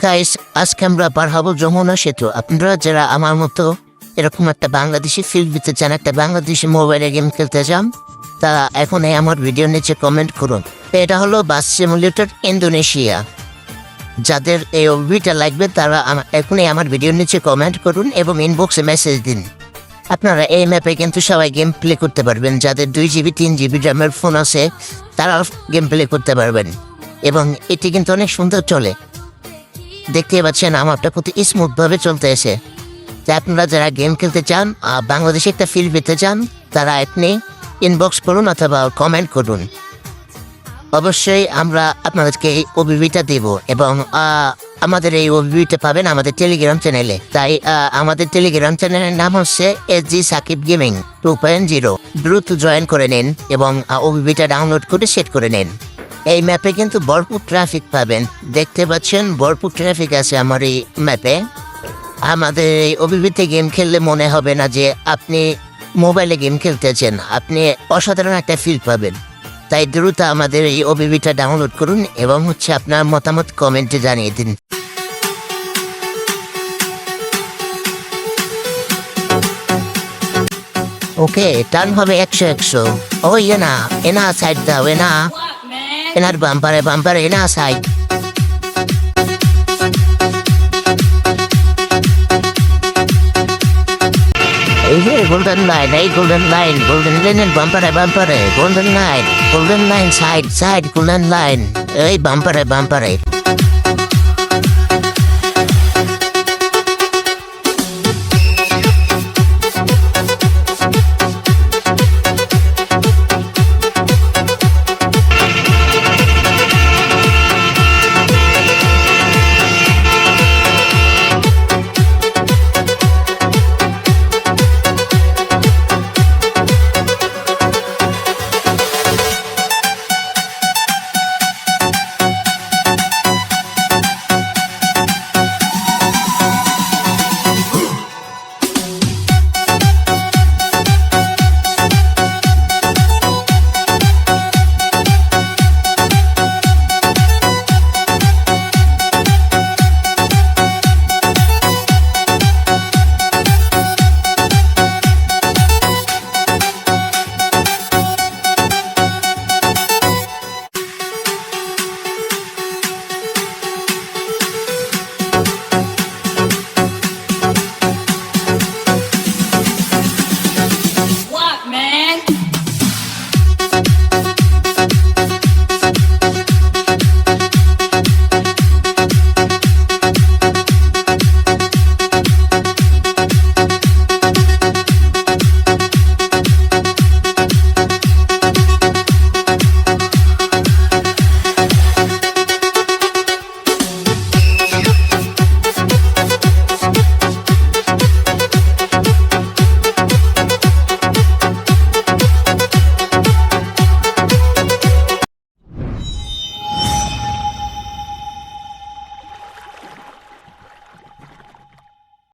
Guys, আজকে আমরা পার হব যমুনা সেতু। আপনারা যারা আমার মতো এরকম একটা বাংলাদেশি ফিল্ড দিতে চান, একটা বাংলাদেশি মোবাইলে গেম খেলতে চান, তারা এখন আমার ভিডিও নিচে কমেন্ট করুন। এটা হলো বাস সিমুলেটর ইন্দোনেশিয়া। যাদের এই ওবিটা লাগবে তারা এখনই আমার ভিডিওর নিচে কমেন্ট করুন এবং ইনবক্সে মেসেজ দিন। আপনারা এই ম্যাপে কিন্তু সবাই গেম প্লে করতে পারবেন। যাদের 2 GB 3 GB র্যামের ফোন আছে তারা গেম প্লে করতে পারবেন এবং এটি কিন্তু অনেক সুন্দর চলে। দেখতে পাচ্ছেন আমারটা কত স্মুথভাবে চলতে এসে। তাই আপনারা যারা গেম খেলতে চান, বাংলাদেশে একটা ফিল পেতে চান, তারা আপনি ইনবক্স করুন অথবা কমেন্ট করুন। অবশ্যই আমরা আপনাদেরকে এই ওবিবিটা দেব এবং আমাদের এই ওবিবিটা পাবেন আমাদের টেলিগ্রাম চ্যানেলে। তাই আমাদের টেলিগ্রাম চ্যানেলের নাম হচ্ছে SG সাকিব গেমিং 2.0। দ্রুত জয়েন করে নিন এবং ওবিবিটা ডাউনলোড করে সেট করে নিন। এই ম্যাপে কিন্তু ভরপুর ট্রাফিক পাবেন। দেখতে পাচ্ছেন ভরপুর ট্রাফিক আছে আমার এই ম্যাপে। আমাদের এই ওবিবিতে গেম খেললে মনে হবে না যে আপনি মোবাইলে গেম খেলতেছেন, আপনি অসাধারণ একটা ফিল পাবেন। তাই দ্রুত আমাদের এই ওবিবিটা ডাউনলোড করুন এবং আপনার মতামত কমেন্টে জানিয়ে দিন। ওকে, টার্ন হবে 100-100। ও এনা সাইড দাও, এনার বাম্পারে এনা সাইড। এই যে গোল্ডেন লাইন, এই গোল্ডেন লাইনের বাম্পারে golden line side golden line, এই বাম্পারে।